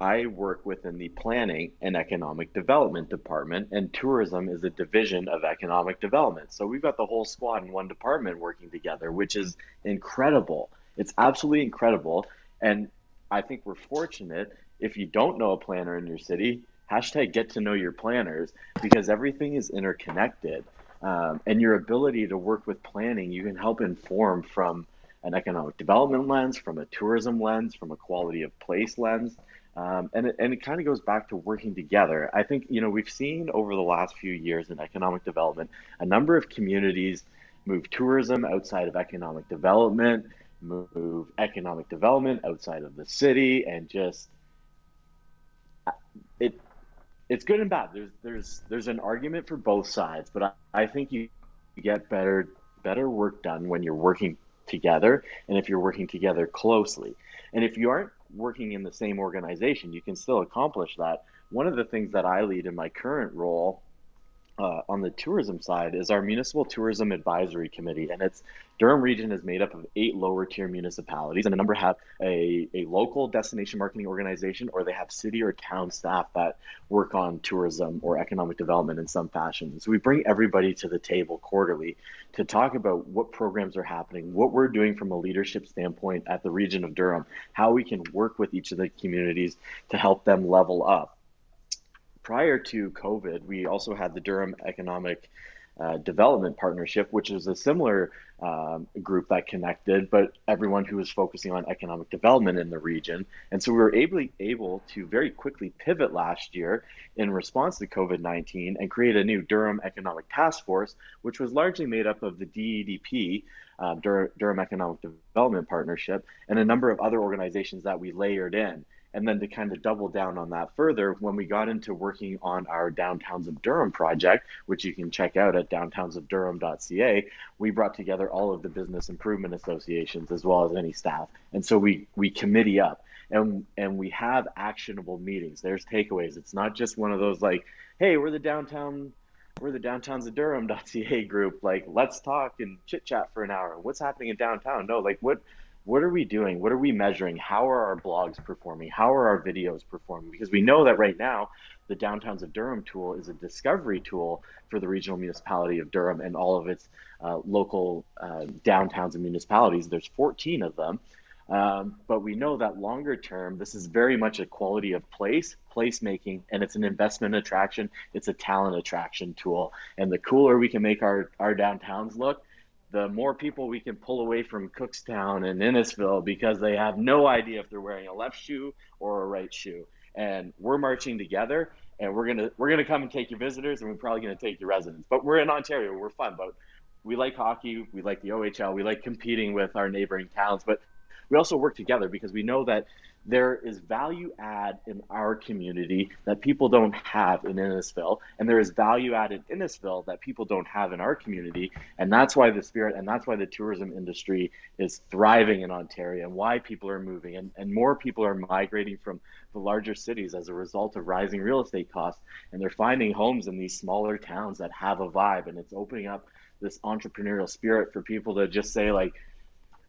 I work within the Planning and Economic Development Department, and tourism is a division of economic development. So we've got the whole squad in one department working together, which is incredible. It's absolutely incredible. And I think we're fortunate if you don't know a planner in your city, hashtag get to know your planners because everything is interconnected. And your ability to work with planning, you can help inform from an economic development lens, from a tourism lens, from a quality of place lens. And it kind of goes back to working together. I think, we've seen over the last few years in economic development, a number of communities move tourism outside of economic development, move economic development outside of the city, and just it it's good and bad. There's an argument for both sides, but I think you get better work done when you're working together and if you're working together closely. And if you aren't working in the same organization, you can still accomplish that. One of the things that I lead in my current role on the tourism side is our municipal tourism advisory committee, and it's Durham region is made up of 8 lower tier municipalities, and a number have a local destination marketing organization, or they have city or town staff that work on tourism or economic development in some fashion. So we bring everybody to the table quarterly to talk about what programs are happening, what we're doing from a leadership standpoint at the region of Durham, how we can work with each of the communities to help them level up. Prior to COVID, we also had the Durham Economic Development Partnership, which is a similar group that connected, but everyone who was focusing on economic development in the region. And so we were able to very quickly pivot last year in response to COVID-19 and create a new Durham Economic Task Force, which was largely made up of the DEDP, Durham Economic Development Partnership, and a number of other organizations that we layered in. And then to kind of double down on that further, when we got into working on our Downtowns of Durham project, which you can check out at downtownsofdurham.ca, we brought together all of the business improvement associations as well as any staff. And so we committee up and we have actionable meetings. There's takeaways. It's not just one of those like, hey, we're the downtowns of Durham.ca group. Like, let's talk and chit chat for an hour. What's happening in downtown? No, like what are we doing? What are we measuring? How are our blogs performing? How are our videos performing? Because we know that right now, the Downtowns of Durham tool is a discovery tool for the regional municipality of Durham and all of its local downtowns and municipalities. There's 14 of them. But we know that longer term, this is very much a quality of placemaking, and it's an investment attraction. It's a talent attraction tool. And the cooler we can make our downtowns look, the more people we can pull away from Cookstown and Innisfil because they have no idea if they're wearing a left shoe or a right shoe. And we're marching together, and we're gonna come and take your visitors, and we're probably gonna take your residents. But we're in Ontario, we're fun, but we like hockey, we like the OHL, we like competing with our neighboring towns, but we also work together because we know that there is value add in our community that people don't have in Innisfil, and there is value add in Innisfil that people don't have in our community, and that's why the spirit and that's why the tourism industry is thriving in Ontario and why people are moving and more people are migrating from the larger cities as a result of rising real estate costs, and they're finding homes in these smaller towns that have a vibe, and it's opening up this entrepreneurial spirit for people to just say like,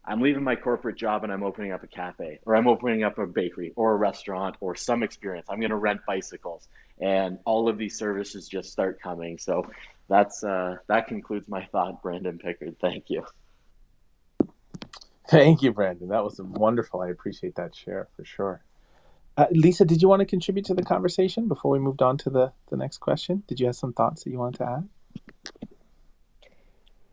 I'm leaving my corporate job and I'm opening up a cafe, or I'm opening up a bakery or a restaurant or some experience. I'm going to rent bicycles, and all of these services just start coming. So that concludes my thought, Brandon Pickard. Thank you. Thank you, Brandon. That was wonderful. I appreciate that share for sure. Lisa, did you want to contribute to the conversation before we moved on to the next question? Did you have some thoughts that you wanted to add?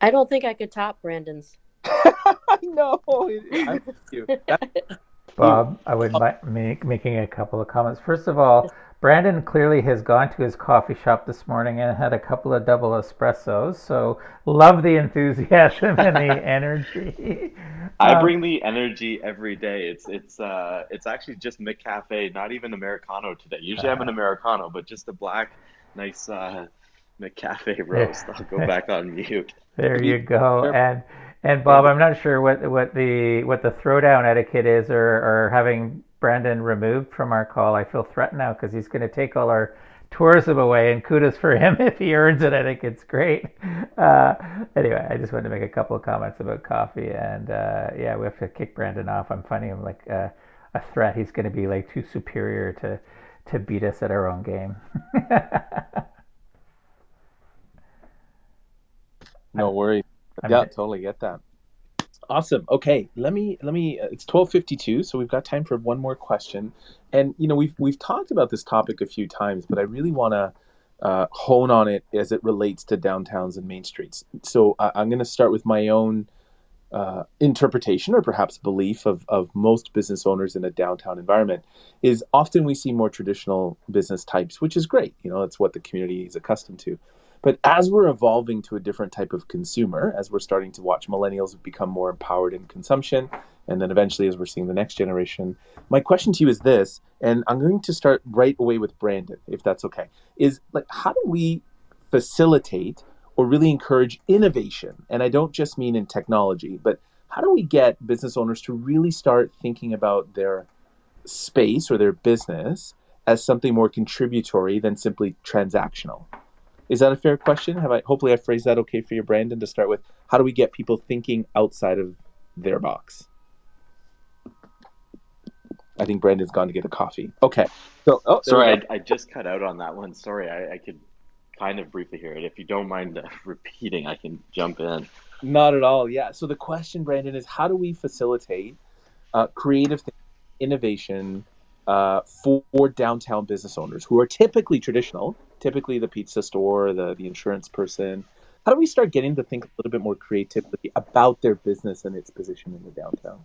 I don't think I could top Brandon's. I know. I'm with you. Bob, I would making a couple of comments. First of all, Brandon clearly has gone to his coffee shop this morning and had a couple of double espressos. So love the enthusiasm and the energy. I bring the energy every day. It's actually just McCafe, not even Americano today. Usually I'm an Americano, but just a black, nice McCafe roast. I'll go back on mute. There you go. And Bob, I'm not sure what the throwdown etiquette is, or having Brandon removed from our call. I feel threatened now because he's going to take all our tourism away, and kudos for him if he earns it. I think it's great. Anyway, I just wanted to make a couple of comments about coffee, and yeah, we have to kick Brandon off. I'm finding him like a threat. He's going to be like too superior to beat us at our own game. No worries. Yeah, totally get that. Awesome. Okay, let me. It's 12:52, so we've got time for one more question. And we've talked about this topic a few times, but I really want to hone on it as it relates to downtowns and main streets. So I'm going to start with my own interpretation or perhaps belief of most business owners in a downtown environment is often we see more traditional business types, which is great. That's what the community is accustomed to. But as we're evolving to a different type of consumer, as we're starting to watch millennials become more empowered in consumption, and then eventually as we're seeing the next generation, my question to you is this, and I'm going to start right away with Brandon, if that's okay, is like, how do we facilitate or really encourage innovation? And I don't just mean in technology, but how do we get business owners to really start thinking about their space or their business as something more contributory than simply transactional? Is that a fair question? Hopefully I phrased that okay for you, Brandon, to start with. How do we get people thinking outside of their box? I think Brandon's gone to get a coffee. Okay. So, Sorry, I just cut out on that one. Sorry, I could kind of briefly hear it. If you don't mind repeating, I can jump in. Not at all. Yeah. So the question, Brandon, is how do we facilitate creative innovation for downtown business owners who are typically traditional, typically the pizza store, the insurance person? How do we start getting to think a little bit more creatively about their business and its position in the downtown?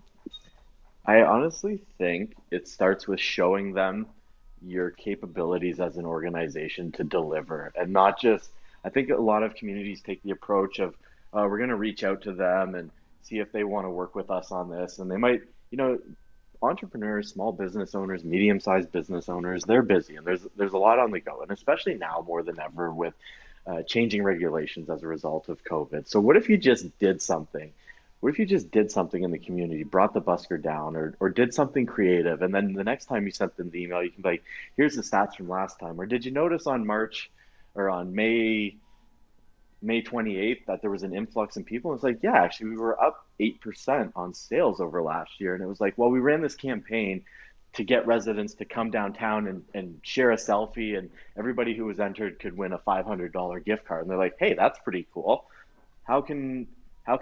I honestly think it starts with showing them your capabilities as an organization to deliver and not just, I think a lot of communities take the approach of, we're going to reach out to them and see if they want to work with us on this. And they might, entrepreneurs, small business owners, medium-sized business owners, they're busy, and there's a lot on the go, and especially now more than ever with changing regulations as a result of COVID. So what if you just did something? What if you just did something in the community, brought the busker down, or did something creative, and then the next time you sent them the email, you can be like, here's the stats from last time, or did you notice on March or on May 28th that there was an influx in people? It's like, yeah, actually, we were up 8% on sales over last year. And it was like, well, we ran this campaign to get residents to come downtown and share a selfie, and everybody who was entered could win a $500 gift card. And they're like, hey, that's pretty cool. How can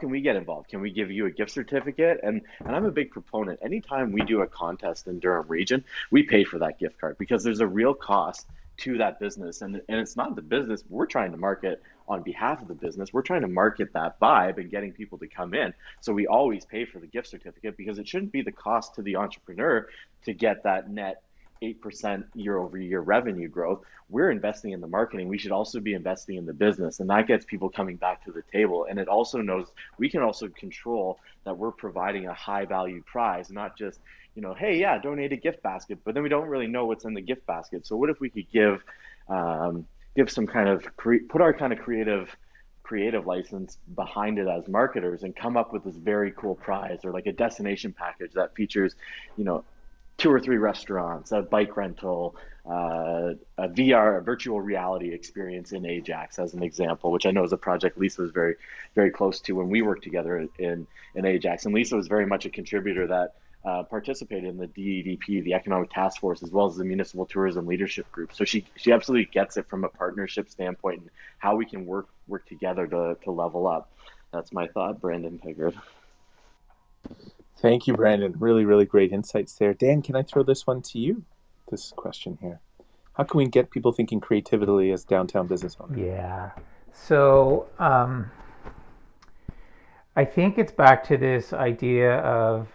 we get involved? Can we give you a gift certificate? And I'm a big proponent. Anytime we do a contest in Durham region, we pay for that gift card because there's a real cost to that business. And it's not the business we're trying to market on behalf of the business. We're trying to market that vibe and getting people to come in. So we always pay for the gift certificate because it shouldn't be the cost to the entrepreneur to get that net 8% year over year revenue growth. We're investing in the marketing. We should also be investing in the business. And that gets people coming back to the table. And it also knows we can also control that we're providing a high value prize, not just, hey, yeah, donate a gift basket, but then we don't really know what's in the gift basket. So what if we could give some kind of put our kind of creative license behind it as marketers and come up with this very cool prize, or like a destination package that features, 2 or 3 restaurants, a bike rental, a VR, a virtual reality experience in Ajax, as an example, which I know is a project Lisa was very, very close to when we worked together in Ajax. And Lisa was very much a contributor that participated in the DEDP, the Economic Task Force, as well as the Municipal Tourism Leadership Group. So she absolutely gets it from a partnership standpoint and how we can work together to level up. That's my thought, Brandon Piggard. Thank you, Brandon. Really, really great insights there. Dan, can I throw this one to you? This question here. How can we get people thinking creatively as downtown business owners? Yeah. So I think it's back to this idea of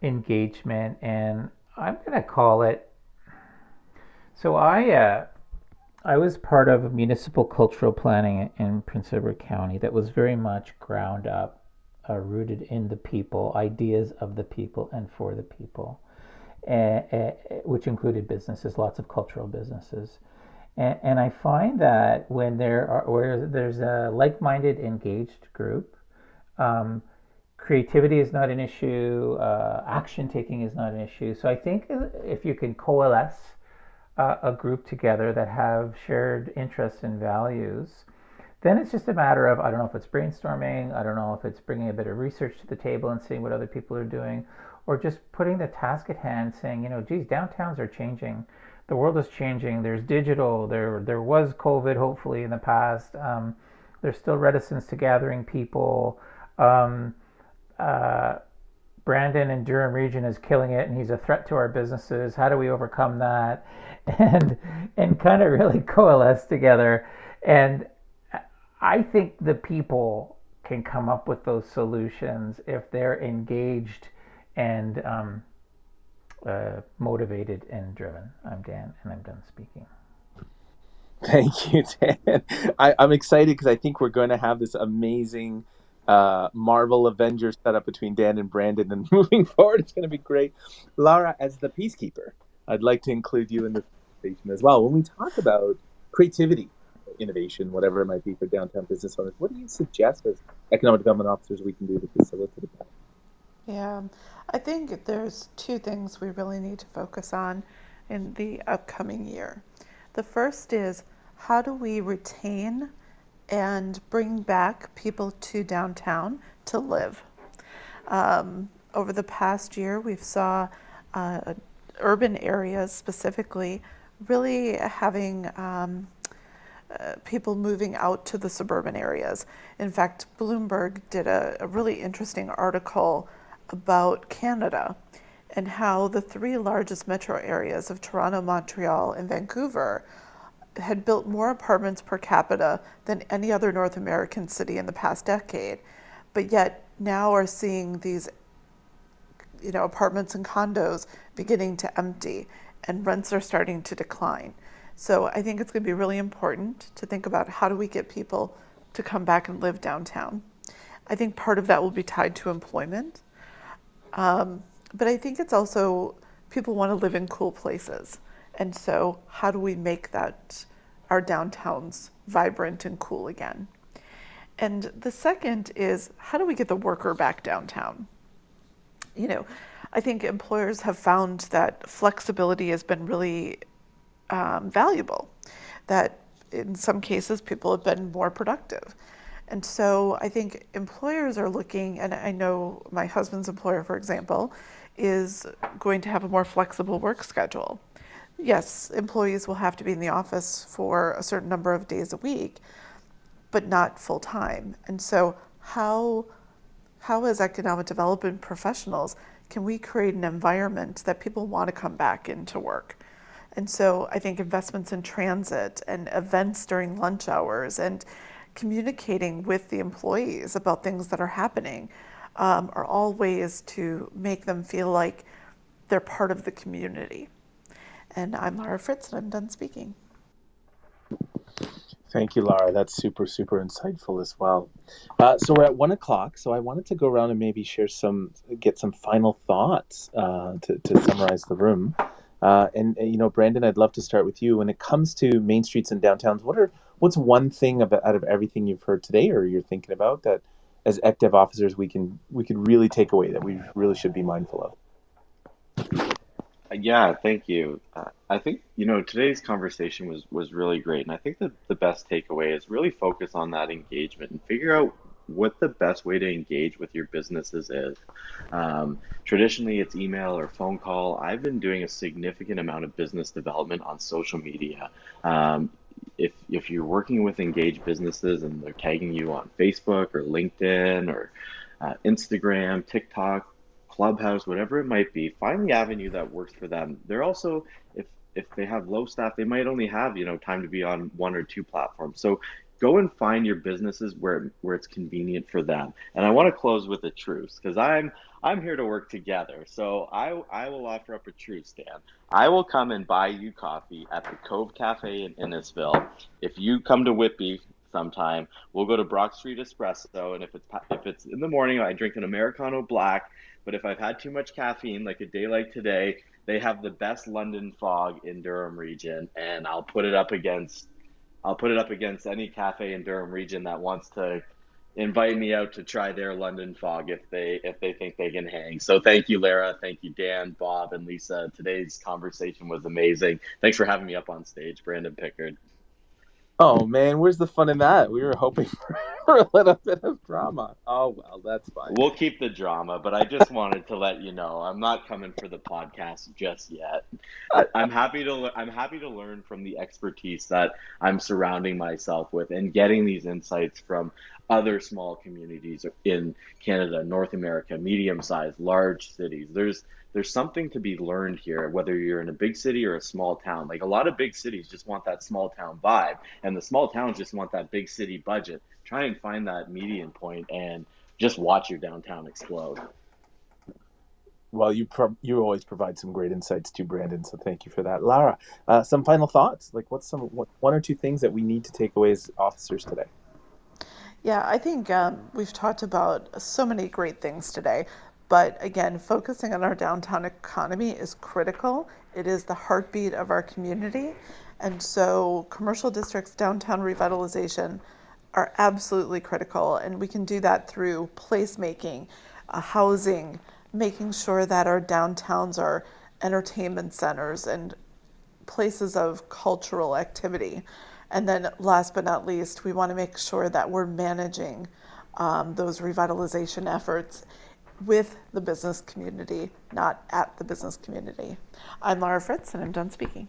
engagement, and I'm going to call it. So I was part of municipal cultural planning in Prince Edward County that was very much ground up, rooted in the people, ideas of the people and for the people, which included businesses, lots of cultural businesses. And I find that where there's a like-minded, engaged group, creativity is not an issue, action taking is not an issue. So I think if you can coalesce a group together that have shared interests and values, then it's just a matter of, I don't know if it's brainstorming, I don't know if it's bringing a bit of research to the table and seeing what other people are doing, or just putting the task at hand saying, geez, downtowns are changing. The world is changing. There's digital. There was COVID, hopefully, in the past. There's still reticence to gathering people. Brandon in Durham region is killing it, and he's a threat to our businesses. How do we overcome that? And kind of really coalesce together. And I think the people can come up with those solutions if they're engaged and motivated and driven. I'm Dan, and I'm done speaking. Thank you, Dan. I'm excited because I think we're going to have this amazing Marvel Avengers setup between Dan and Brandon, and moving forward, it's going to be great. Lara, as the peacekeeper, I'd like to include you in the conversation as well. When we talk about creativity, innovation, whatever it might be for downtown business owners, what do you suggest as economic development officers we can do to facilitate that? Yeah, I think there's 2 things we really need to focus on in the upcoming year. The first is, how do we retain and bring back people to downtown to live? Over the past year, we've saw urban areas specifically really having people moving out to the suburban areas. In fact, Bloomberg did a really interesting article about Canada and how the 3 largest metro areas of Toronto, Montreal, and Vancouver had built more apartments per capita than any other North American city in the past decade, but yet now are seeing these apartments and condos beginning to empty, and rents are starting to decline. So I think it's going to be really important to think about, how do we get people to come back and live downtown? I think part of that will be tied to employment. But I think it's also people want to live in cool places. And so, how do we make that our downtowns vibrant and cool again? And the second is how do we get the worker back downtown? You know, I think employers have found that flexibility has been really valuable, that in some cases people have been more productive. And so I think employers are looking, and I know my husband's employer, for example, is going to have a more flexible work schedule. Yes, employees will have to be in the office for a certain number of days a week, but not full time. And so, how as economic development professionals can we create an environment that people want to come back into work? And so I think investments in transit and events during lunch hours and communicating with the employees about things that are happening are all ways to make them feel like they're part of the community. And I'm Lara Fritz, and I'm done speaking. Thank you, Lara. That's super, super insightful as well. So we're at 1 o'clock. So I wanted to go around and maybe get some final thoughts to summarize the room. Brandon, I'd love to start with you. When it comes to main streets and downtowns, what's one thing out of everything you've heard today or you're thinking about that, as ECDev officers, we could really take away that we really should be mindful of? Yeah, thank you. I think, today's conversation was really great. And I think that the best takeaway is really focus on that engagement and figure out what the best way to engage with your businesses is. Traditionally, it's email or phone call. I've been doing a significant amount of business development on social media. If you're working with engaged businesses and they're tagging you on Facebook or LinkedIn or Instagram, TikTok, Clubhouse, whatever it might be, find the avenue that works for them. They're also, if they have low staff, they might only have, time to be on one or two platforms. So go and find your businesses where it's convenient for them. And I want to close with a truce because I'm here to work together. So I will offer up a truce, Dan. I will come and buy you coffee at the Cove Cafe in Innisfil. If you come to Whitby sometime, we'll go to Brock Street Espresso, and if it's in the morning, I drink an Americano black. But if I've had too much caffeine, like a day like today, they have the best London fog in Durham region, and I'll put it up against any cafe in Durham region that wants to invite me out to try their London fog if they think they can hang. So thank you, Lara. Thank you, Dan, Bob, and Lisa. Today's conversation was amazing. Thanks for having me up on stage, Brandon Pickard. Oh man, where's the fun in that? We were hoping for a little bit of drama. Oh well, that's fine. We'll keep the drama, but I just wanted to let you know I'm not coming for the podcast just yet. I'm happy to learn from the expertise that I'm surrounding myself with and getting these insights from other small communities in Canada, North America, medium-sized, large cities. There's something to be learned here, whether you're in a big city or a small town. Like a lot of big cities just want that small town vibe, and the small towns just want that big city budget. Try and find that median point and just watch your downtown explode. Well, you always provide some great insights too, Brandon. So thank you for that, Lara. Some final thoughts. Like, one or two things that we need to take away as officers today? Yeah, I think we've talked about so many great things today. But again, focusing on our downtown economy is critical. It is the heartbeat of our community. And so, commercial districts, downtown revitalization are absolutely critical. And we can do that through placemaking, housing, making sure that our downtowns are entertainment centers and places of cultural activity. And then last but not least, we want to make sure that we're managing those revitalization efforts with the business community, not at the business community. I'm Lara Fritz, and I'm done speaking.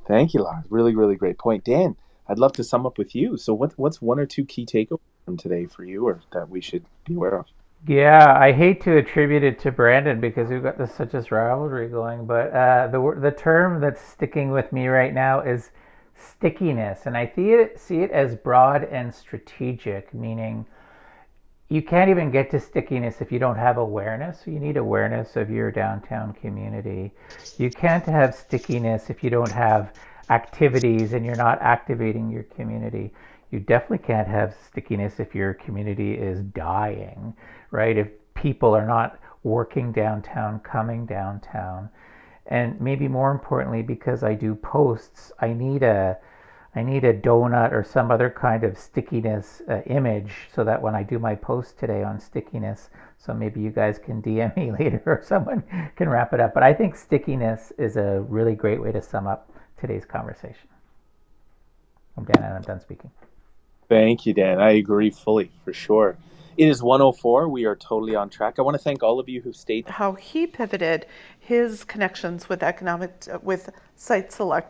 Thank you, Lara. Really, really great point. Dan, I'd love to sum up with you. So what's one or two key takeaways from today for you or that we should be aware of? Yeah, I hate to attribute it to Brandon because we've got such this rivalry going, but the term that's sticking with me right now is stickiness, and I see it as broad and strategic, meaning you can't even get to stickiness if you don't have awareness. So you need awareness of your downtown community. You can't have stickiness if you don't have activities and you're not activating your community. You definitely can't have stickiness if your community is dying, right? If people are not working downtown, coming downtown. And maybe more importantly, because I do posts, I need a donut or some other kind of stickiness image so that when I do my post today on stickiness, so maybe you guys can DM me later or someone can wrap it up. But I think stickiness is a really great way to sum up today's conversation. I'm Dan and I'm done speaking. Thank you, Dan. I agree fully, for sure. It is 1:04. We are totally on track. I want to thank all of you who stayed. How he pivoted his connections with with site select